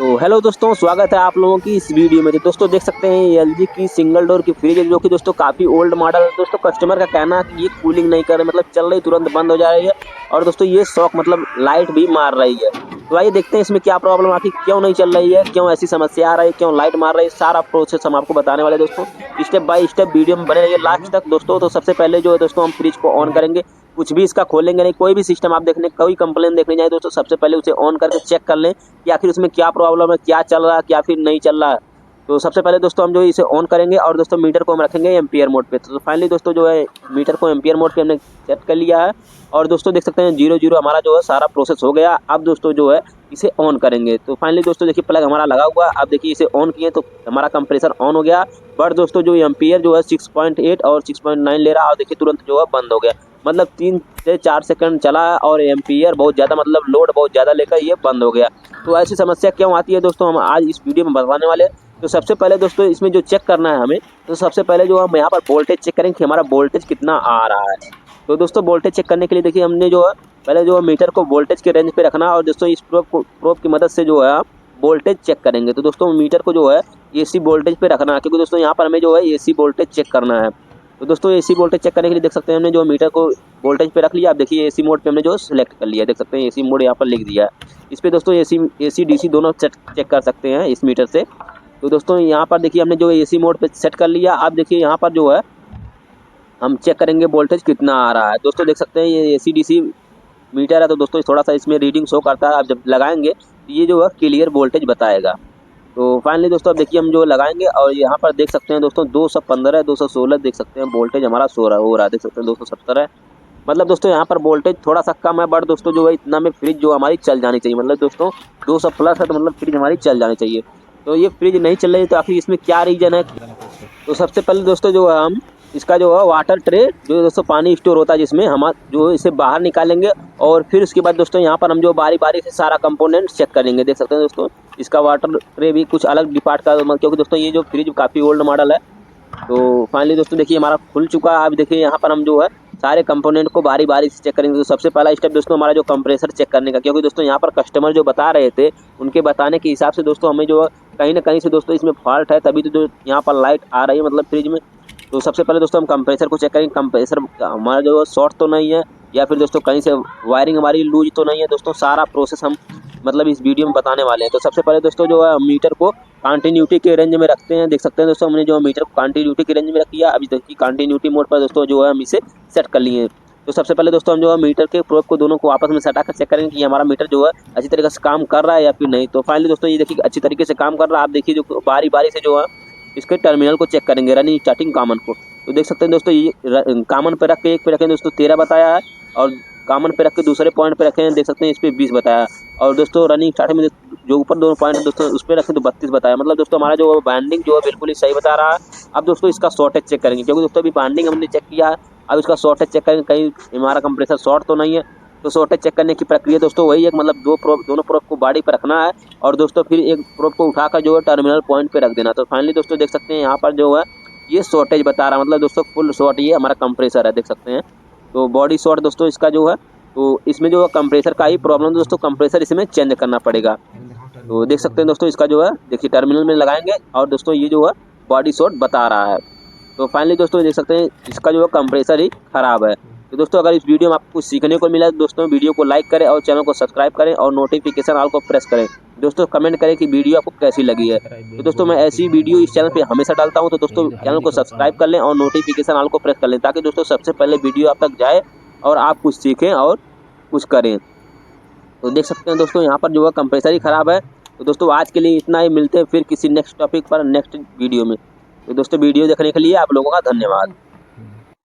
तो हेलो दोस्तों, स्वागत है आप लोगों की इस वीडियो में। तो दोस्तों देख सकते हैं एलजी की सिंगल डोर की फ्रिज है, जो कि दोस्तों काफ़ी ओल्ड मॉडल है। दोस्तों कस्टमर का कहना है कि ये कूलिंग नहीं कर रही, मतलब चल रही तुरंत बंद हो जा रही है। और दोस्तों ये शॉक मतलब लाइट भी मार रही है। तो आइए देखते हैं इसमें क्या प्रॉब्लम आती, क्यों नहीं चल रही है, क्यों ऐसी समस्या आ रही है, क्यों लाइट मार रही है। सारा प्रोसेस हम आपको बताने वाले हैं दोस्तों। स्टेप बाय स्टेप वीडियो में बने रहिए लास्ट तक दोस्तों। तो सबसे पहले जो है दोस्तों, हम फ्रिज को ऑन करेंगे। कुछ भी इसका खोलेंगे नहीं, कोई भी सिस्टम आप देखने, कोई कंप्लेन देखने जाए दोस्तों, सबसे पहले उसे ऑन करके चेक कर लें कि आखिर उसमें क्या प्रॉब्लम है, क्या चल रहा है, क्या फिर नहीं चल रहा है। तो सबसे पहले दोस्तों हम जो इसे ऑन करेंगे और दोस्तों मीटर को हम रखेंगे एम्पियर मोड पे। तो फाइनली दोस्तों जो है मीटर को एम्पियर मोड पे हमने सेट कर लिया है। और दोस्तों देख सकते हैं 0 0 हमारा जो है सारा प्रोसेस हो गया। अब दोस्तों जो है इसे ऑन करेंगे। तो फाइनली दोस्तों देखिए प्लग हमारा लगा हुआ। अब देखिए इसे ऑन किए तो हमारा कंप्रेसर ऑन हो गया। बट दोस्तों जो एम्पियर जो है 6.8 और 6.9 ले रहा है, और देखिए तुरंत जो है बंद हो गया। मतलब 3 से 4 सेकंड चला और एम्पियर बहुत ज़्यादा, मतलब लोड बहुत ज़्यादा लेकर ये बंद हो गया। तो ऐसी समस्या क्यों आती है दोस्तों, हम आज इस वीडियो में बताने वाले हैं। तो सबसे पहले दोस्तों इसमें जो चेक करना है हमें, तो सबसे पहले जो हम यहाँ पर वोल्टेज चेक करेंगे कि हमारा वोल्टेज कितना आ रहा है। तो दोस्तों वोल्टेज चेक करने के लिए देखिए हमने जो है पहले जो मीटर को वोल्टेज के रेंज पे रखना है। और दोस्तों इस प्रोब की मदद से जो है आप वोल्टेज चेक करेंगे। तो दोस्तों मीटर को जो है एसी वोल्टेज पे रखना है, क्योंकि दोस्तों यहाँ पर हमें जो है एसी वोल्टेज चेक करना है। तो दोस्तों एसी वोल्टेज चेक करने के लिए देख सकते हैं हमने जो मीटर को वोल्टेज पे रख लिया। आप देखिए एसी मोड पे हमने जो सिलेक्ट कर लिया, देख सकते हैं एसी मोड यहाँ पर लिख दिया है। इस पे दोस्तों एसी डीसी दोनों चेक कर सकते हैं इस मीटर से। तो दोस्तों यहाँ पर देखिए हमने जो एसी मोड पे सेट कर लिया। आप देखिए यहाँ पर जो है हम चेक करेंगे वोल्टेज कितना आ रहा है। दोस्तों देख सकते हैं ये एसी डीसी मीटर है, तो दोस्तों थोड़ा सा इसमें रीडिंग शो करता है। आप जब लगाएंगे तो ये जो है क्लियर वोल्टेज बताएगा। तो फाइनली दोस्तों अब देखिए हम जो लगाएंगे और यहाँ पर देख सकते हैं दोस्तों 215 216 देख सकते हैं वोल्टेज हमारा हो रहा है, देख सकते हैं 270 है। मतलब दोस्तों यहाँ पर वोल्टेज थोड़ा सा कम है, बट दोस्तों जो है इतना में फ्रिज जो हमारी चल जानी चाहिए। मतलब दोस्तों 200 प्लस है, तो मतलब फ्रिज हमारी चल जानी चाहिए। तो ये फ्रिज नहीं चल रही, तो आखिर इसमें क्या रीजन है। तो सबसे पहले दोस्तों जो है हम इसका जो है वाटर ट्रे, जो दोस्तों पानी स्टोर होता है जिसमें हम जो इसे बाहर निकालेंगे। और फिर उसके बाद दोस्तों यहाँ पर हम जो बारी बारी से सारा कंपोनेंट चेक करेंगे। देख सकते हैं दोस्तों इसका वाटर ट्रे भी कुछ अलग डिपार्ट का, क्योंकि दोस्तों ये जो फ्रिज काफ़ी ओल्ड मॉडल है। तो फाइनली दोस्तों देखिए हमारा खुल चुका है। अब देखिए यहाँ पर हम जो है सारे कंपोनेंट को बारी बारी से चेक करेंगे। तो सबसे पहला स्टेप दोस्तों हमारा जो कंप्रेसर चेक करने का, क्योंकि दोस्तों यहाँ पर कस्टमर जो बता रहे थे उनके बताने के हिसाब से दोस्तों हमें जो कहीं ना कहीं से दोस्तों इसमें फॉल्ट है, तभी तो जो यहाँ पर लाइट आ रही है मतलब फ्रिज में। तो सबसे पहले दोस्तों हम कंप्रेसर को चेक करेंगे, कंप्रेसर हमारा जो शॉर्ट तो नहीं है, या फिर दोस्तों कहीं से वायरिंग हमारी लूज तो नहीं है। दोस्तों सारा प्रोसेस हम मतलब इस वीडियो में बताने वाले हैं। तो सबसे पहले दोस्तों जो है मीटर को कंटिन्यूटी के रेंज में रखते हैं। देख सकते हैं दोस्तों हमने जो मीटर को कंटिन्यूटी के रेंज में रख दिया। अभी देखिए कंटिन्यूटी मोड पर दोस्तों जो है हम इसे सेट कर लिए। तो सबसे पहले दोस्तों हम जो है मीटर के प्रोब को दोनों को आपस में सटा कर चेक करेंगे कि हमारा मीटर जो है अच्छी तरीके से काम कर रहा है या फिर नहीं। तो फाइनली दोस्तों ये देखिए अच्छी तरीके से काम कर रहा है। आप देखिए जो बारी बारी से जो है इसके टर्मिनल को चेक करेंगे, रनिंग स्टार्टिंग कॉमन को। तो देख सकते हैं दोस्तों ये कॉमन पे रख के एक पे रखें दोस्तों 13 बताया है, और कॉमन पे रख के दूसरे पॉइंट पे रखें, देख सकते हैं इस पे 20 बताया। और दोस्तों रनिंग स्टार्टिंग में जो ऊपर दोनों पॉइंट है दोस्तों उस पर रखें तो 32 बताया। मतलब दोस्तों हमारा जो बाइंडिंग जो है बिल्कुल ही सही बता रहा है। अब दोस्तों इसका शॉर्टेज चेक करेंगे, क्योंकि दोस्तों अभी बाइंडिंग हमने चेक किया है। अब इसका शॉर्टेज चेक करेंगे कहीं हमारा कंप्रेसर शॉर्ट तो नहीं है। तो शॉर्टेज चेक करने की प्रक्रिया दोस्तों वही है, मतलब दोनों प्रोब को बॉडी पर रखना है, और दोस्तों फिर एक प्रोब को उठाकर जो है टर्मिनल पॉइंट पे रख देना। तो फाइनली दोस्तों देख सकते हैं यहाँ पर जो है ये शॉर्टेज बता रहा है, मतलब दोस्तों फुल शॉर्ट ये हमारा कंप्रेसर है, देख सकते हैं। तो बॉडी शॉर्ट दोस्तों इसका जो है, तो इसमें जो है कंप्रेसर का ही प्रॉब्लम दोस्तों, कंप्रेसर इसमें चेंज करना पड़ेगा। तो देख सकते हैं दोस्तों इसका जो है देखिए टर्मिनल में लगाएंगे और दोस्तों ये जो है बॉडी शॉर्ट बता रहा है। तो फाइनली दोस्तों देख सकते हैं इसका जो है कंप्रेसर ही खराब है। तो दोस्तों अगर इस वीडियो में आपको कुछ सीखने को मिला तो दोस्तों वीडियो को लाइक करें और चैनल को सब्सक्राइब करें और नोटिफिकेशन ऑल को प्रेस करें। दोस्तों कमेंट करें कि वीडियो आपको कैसी लगी है। तो दोस्तों मैं ऐसी वीडियो इस चैनल पे हमेशा डालता हूं, तो दोस्तों चैनल को सब्सक्राइब कर लें और नोटिफिकेशन ऑल को प्रेस कर लें, ताकि दोस्तों सबसे पहले वीडियो आप तक जाए और आप कुछ सीखें और कुछ करें। तो देख सकते हैं दोस्तों यहाँ पर जो है कंप्रेसर ही खराब है। तो दोस्तों आज के लिए इतना ही, मिलते हैं फिर किसी नेक्स्ट टॉपिक पर नेक्स्ट वीडियो में। तो दोस्तों वीडियो देखने के लिए आप लोगों का धन्यवाद।